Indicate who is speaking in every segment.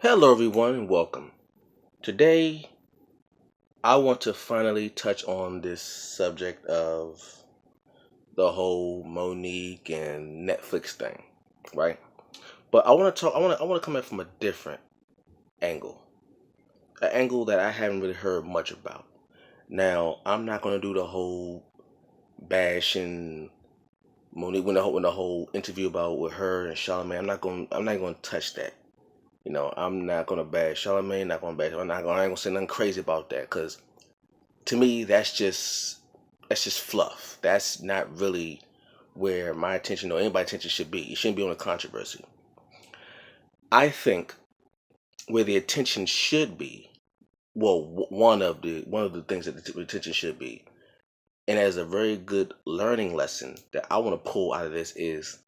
Speaker 1: Hello, everyone, and welcome. Today, I want to finally touch on this subject of the whole Monique and Netflix thing, right? But I want to talk. I want to come at it from a different angle, an angle that I haven't really heard much about. Now, I'm not going to do the whole bashing Monique when the whole interview about with her and Charlamagne. I'm not going to touch that. I'm not gonna bash Charlamagne. Not gonna bash. I ain't gonna say nothing crazy about that because to me that's just fluff. That's not really where my attention or anybody's attention should be. It shouldn't be on a controversy. I think where the attention should be, well, one of the things that the attention should be, and as a very good learning lesson that I want to pull out of this is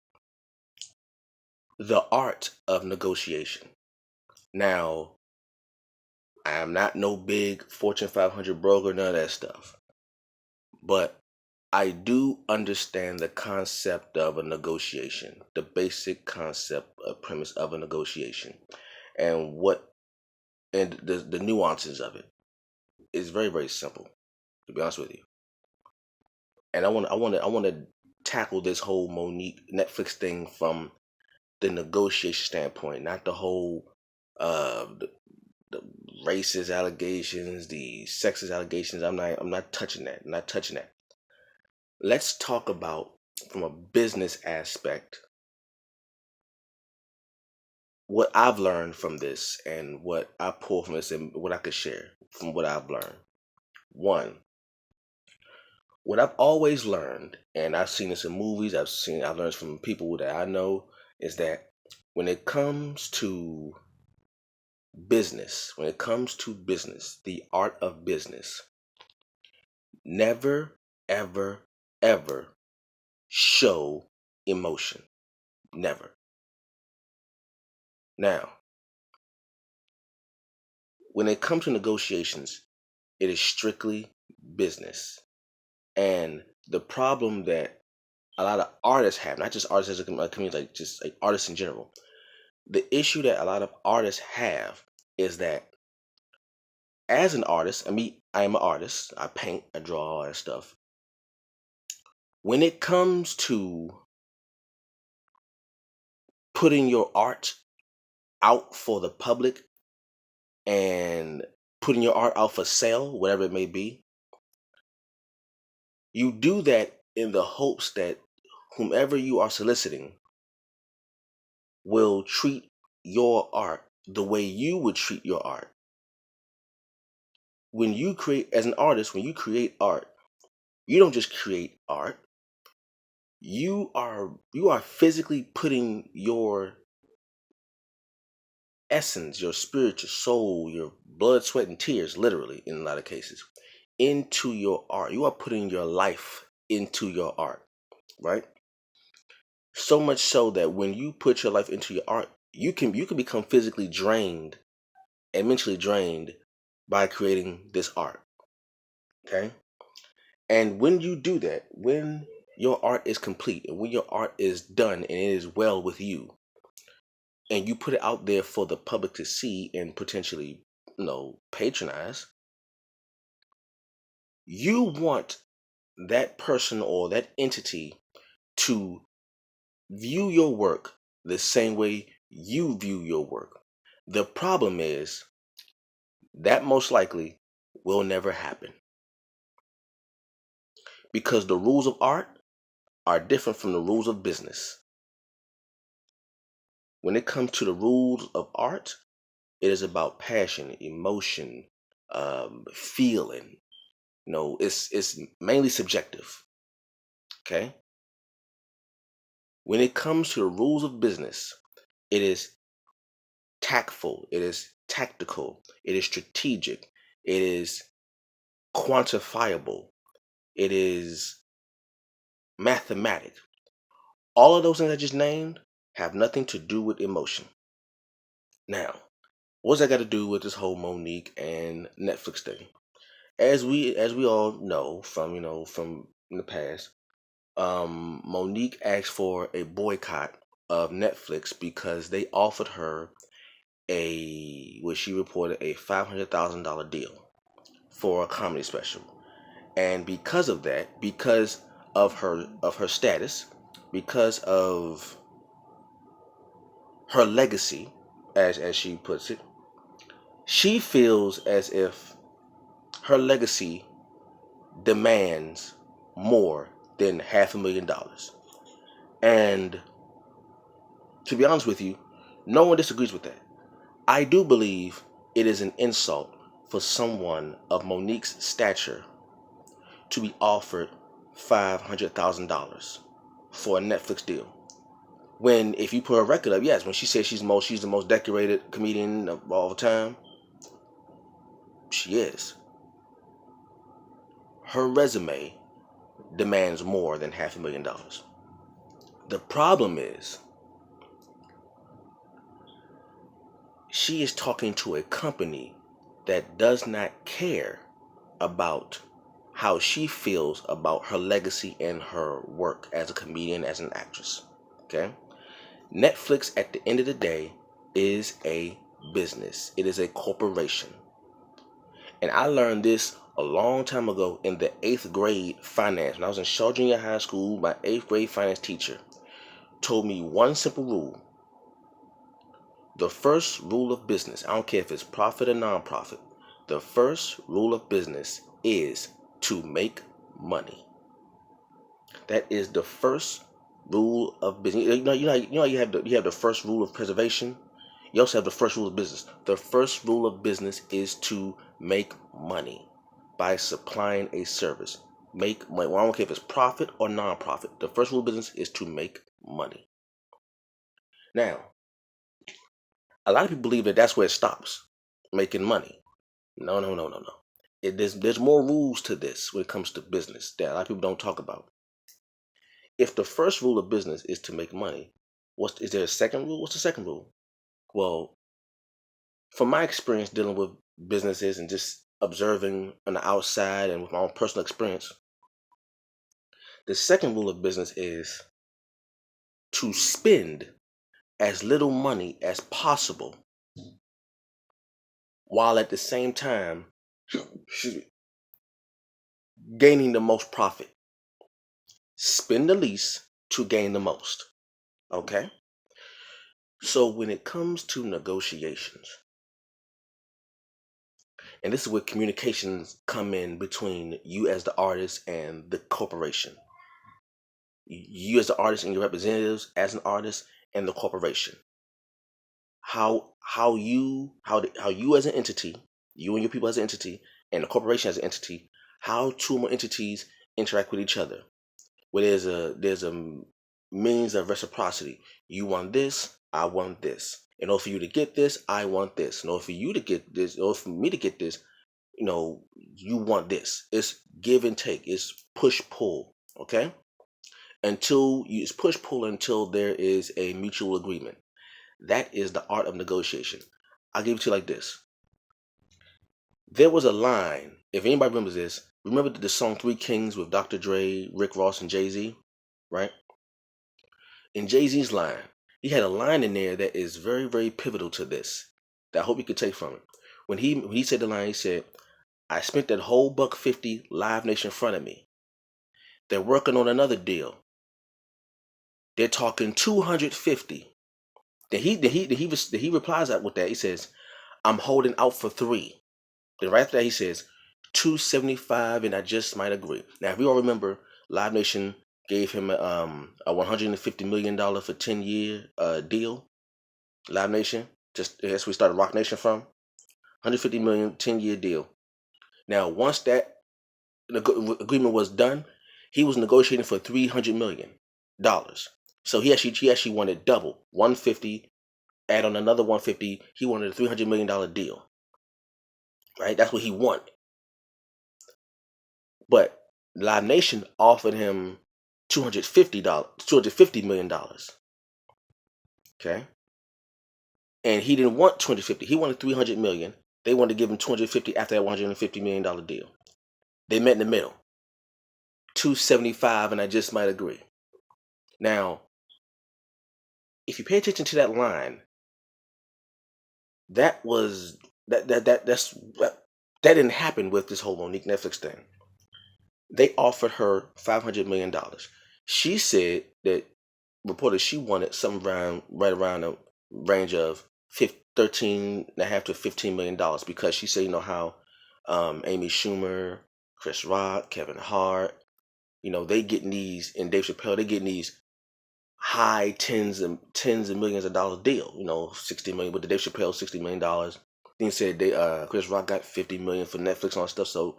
Speaker 1: the art of negotiation. Now, I am not no big Fortune 500 broker, none of that stuff, but I do understand the concept of a negotiation, the basic concept, premise of a negotiation, and the nuances of it is very very simple, to be honest with you. And I want to tackle this whole Monique Netflix thing from the negotiation standpoint, not the whole the racist allegations, the sexist allegations. I'm not touching that. I'm not touching that. Let's talk about from a business aspect what I've learned from this and what I pull from this and what I could share from what I've learned. One, what I've always learned, and I've seen this in movies, I've learned from people that I know, is that when it comes to business, the art of business, never, ever, ever show emotion. Never. Now, when it comes to negotiations, it is strictly business. And the problem that a lot of artists have, not just artists as a community, like just like artists in general, the issue that a lot of artists have is that as an artist, I am an artist, I paint, I draw, all that stuff. When it comes to putting your art out for the public and putting your art out for sale, whatever it may be, you do that in the hopes that whomever you are soliciting will treat your art the way you would treat your art. When you create, as an artist, when you create art, you don't just create art. You are physically putting your essence, your spirit, your soul, your blood, sweat, and tears, literally in a lot of cases, into your art. You are putting your life into your art, right? So much so that when you put your life into your art, you can become physically drained and mentally drained by creating this art. Okay. And when you do that, when your art is complete and when your art is done and it is well with you, and you put it out there for the public to see and potentially, patronize, you want that person or that entity to view your work the same way you view your work. The problem is that most likely will never happen because the rules of art are different from the rules of business. When it comes to the rules of art, it is about passion, emotion, feeling. It's mainly subjective. Okay. When it comes to the rules of business, it is tactful, it is tactical, it is strategic, it is quantifiable, it is mathematic. All of those things I just named have nothing to do with emotion. Now, what's that got to do with this whole Monique and Netflix thing? As we all know from in the past, Monique asked for a boycott of Netflix because they offered her she reported a $500,000 deal for a comedy special. And because of that, because of her status, because of her legacy, as she puts it, she feels as if her legacy demands more than $500,000. And to be honest with you, no one disagrees with that. I do believe it is an insult for someone of Monique's stature to be offered $500,000 for a Netflix deal. When, if you put her record up, yes, when she says she's the most decorated comedian of all time, she is. Her resume demands more than $500,000. The problem is, she is talking to a company that does not care about how she feels about her legacy and her work as a comedian, as an actress. Okay? Netflix, at the end of the day, is a business. It is a corporation. And I learned this a long time ago in the 8th grade finance. When I was in Shaw Junior High School, my 8th grade finance teacher told me one simple rule. The first rule of business, I don't care if it's profit or non-profit, the first rule of business is to make money. That is the first rule of business. You have the first rule of preservation. You also have the first rule of business. The first rule of business is to make money by supplying a service. Make money. Well, I don't care if it's profit or non-profit. The first rule of business is to make money. Now, a lot of people believe that that's where it stops, making money. No. There's more rules to this when it comes to business that a lot of people don't talk about. If the first rule of business is to make money, is there a second rule? What's the second rule? Well, from my experience dealing with businesses and just observing on the outside and with my own personal experience, the second rule of business is to spend as little money as possible while at the same time gaining the most profit. Spend the least to gain the most. Okay? So when it comes to negotiations, and this is where communications come in between you as the artist and the corporation. You as the artist and your representatives as an artist and the corporation. How you as an entity, you and your people as an entity, and the corporation as an entity, how two more entities interact with each other. Where there's a means of reciprocity. You want this, I want this. In order for you to get this, I want this. In order for you to get this, in order for me to get this, you want this. It's give and take. It's push pull. Okay? It's push pull until there is a mutual agreement. That is the art of negotiation. I'll give it to you like this. There was a line, if anybody remembers this, remember the song Three Kings with Dr. Dre, Rick Ross, and Jay-Z, right? In Jay-Z's line, he had a line in there that is very, very pivotal to this, that I hope you could take from it. When he said the line, he said, I spent that whole $150 Live Nation in front of me. They're working on another deal. They're talking 250. Then he replies out with that. He says, I'm holding out for 3. Then right after that he says, 275, and I just might agree. Now, if we all remember, Live Nation gave him a $150 million for 10-year deal. Live Nation, that's where we started Rock Nation from. $150 million 10-year deal. Now, once that agreement was done, he was negotiating for $300 million. So he actually wanted double, 150, add on another 150. He wanted a $300 million deal. Right? That's what he wanted. But Live Nation offered him $250 million. Okay? And he didn't want 250. He wanted 300 million. They wanted to give him 250 after that $150 million deal. They met in the middle. 275, and I just might agree. Now, if you pay attention to that line, That was that didn't happen with this whole Monique Netflix thing. They offered her $500 million. She said that reported she wanted something around right around a range of 13.5 to $15 million, because she said, you know how Amy Schumer, Chris Rock, Kevin Hart, they getting these, and Dave Chappelle, they getting these high tens of millions of dollars deal. 60 million with the Dave Chappelle, $60 million. Then said Chris Rock got 50 million for Netflix and all that stuff. So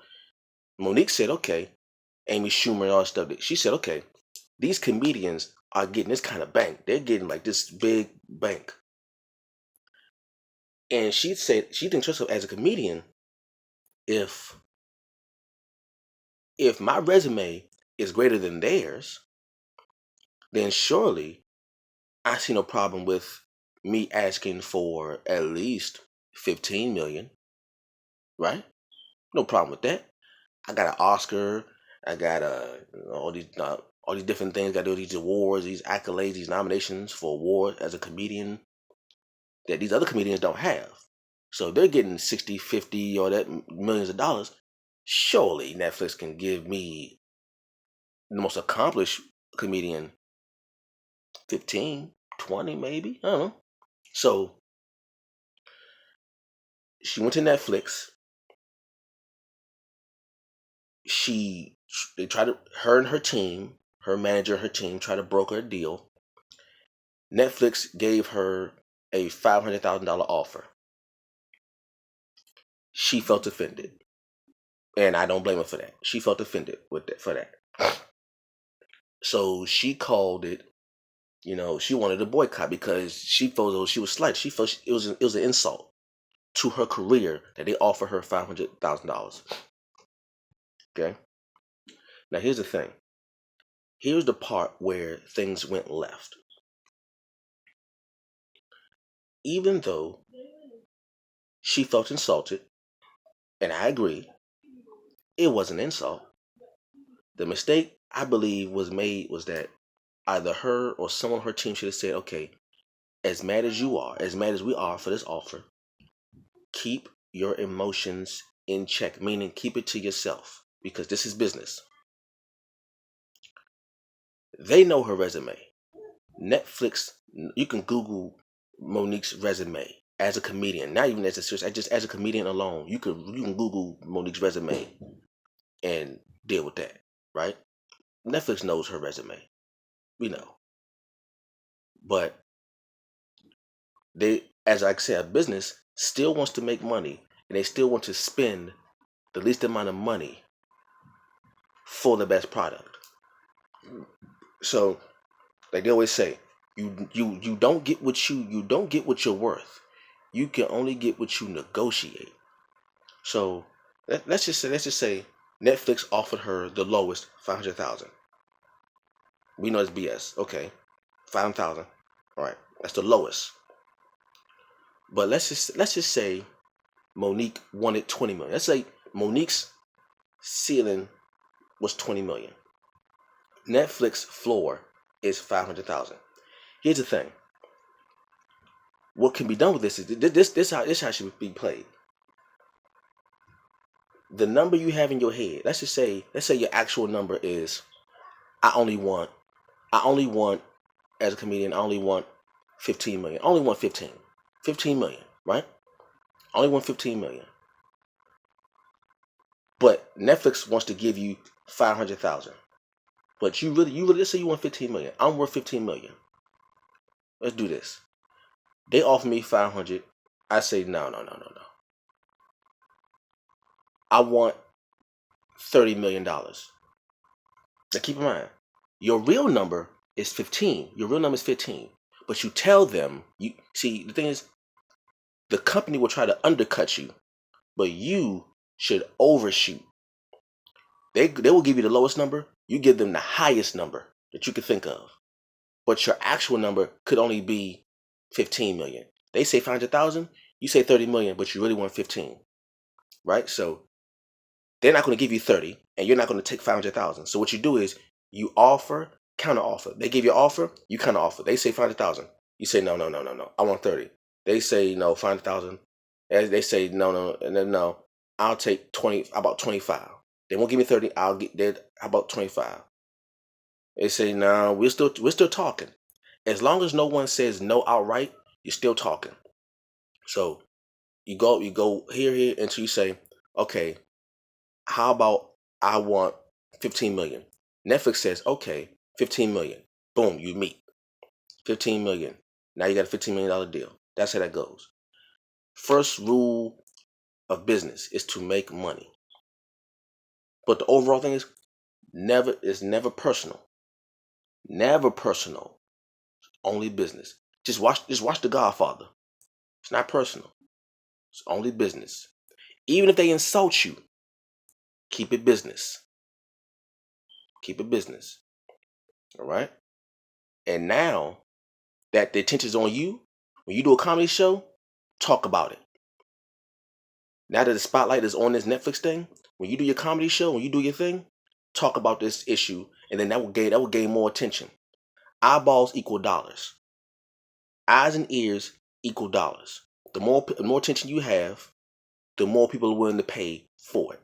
Speaker 1: Monique said, okay, Amy Schumer and all that stuff. She said, okay, these comedians are getting this kind of bank. They're getting like this big bank. And she said she thinks herself as a comedian, if my resume is greater than theirs, then surely I see no problem with me asking for at least 15 million, right? No problem with that. I got an Oscar. I got all these different things. Got these awards, these accolades, these nominations for awards as a comedian that these other comedians don't have. So they're getting 60, 50, or that millions of dollars. Surely Netflix can give me, the most accomplished comedian, 15, 20, maybe. I don't know. So she went to Netflix. They tried to, her and her team, her manager, her team, tried to broker a deal. Netflix gave her a $500,000 offer. She felt offended, and I don't blame her for that. She felt offended for that. So she called it. She wanted to boycott because she felt she was slighted. She felt it was an insult to her career that they offered her $500,000. Okay. Now here's the thing. Here's the part where things went left. Even though she felt insulted, and I agree, it was an insult. The mistake I believe was made was that either her or someone on her team should have said, okay, as mad as you are, as mad as we are for this offer, keep your emotions in check, meaning keep it to yourself, because this is business. They know her resume. Netflix, you can Google Monique's resume as a comedian, not even as a serious, just as a comedian alone. You can Google Monique's resume and deal with that, right? Netflix knows her resume. We know. But they, as I said, a business still wants to make money, and they still want to spend the least amount of money for the best product. So, like they always say, you don't get what you're worth. You can only get what you negotiate. So let's just say Netflix offered her the lowest, 500,000. We know it's BS. Okay, 5,000. All right, that's the lowest. But let's just say Monique wanted 20 million. Let's say Monique's ceiling was 20 million. Netflix floor is 500,000. Here's the thing. What can be done with this is this how it should be played. The number you have in your head. Let's say your actual number is, I only want as a comedian, I only want 15 million. I only want 15 million, right? I only want 15 million. But Netflix wants to give you 500,000. But you really, let's say you want 15 million. I'm worth 15 million. Let's do this. They offer me 500. I say no. I want $30 million. Now keep in mind, your real number is 15. Your real number is 15. But you tell them, you see, the thing is, the company will try to undercut you, but you should overshoot. They will give you the lowest number. You give them the highest number that you could think of. But your actual number could only be 15 million. They say 500,000, you say 30 million, but you really want 15. Right? So they're not going to give you 30, and you're not going to take 500,000. So what you do is you offer, counter offer. They give you an offer, you counter offer. They say 500,000. You say no. I want 30. They say no, 500,000. As they say no, no, and then no. I'll take 20. How about 25? They won't give me 30. I'll get that. How about 25? They say no. We're still talking. As long as no one says no outright, you're still talking. So you go here until you say, okay, how about I want 15 million? Netflix says, okay, 15 million. Boom, you meet 15 million. Now you got a $15 million deal. That's how that goes. First rule of business is to make money. But the overall thing is never personal. Never personal. Only business. Just watch The Godfather. It's not personal. It's only business. Even if they insult you, keep it business. Keep it business. All right? And now that the attention's on you, when you do a comedy show, talk about it. Now that the spotlight is on this Netflix thing, when you do your comedy show, when you do your thing, talk about this issue, and then that will gain more attention. Eyeballs equal dollars. Eyes and ears equal dollars. The more attention you have, the more people are willing to pay for it.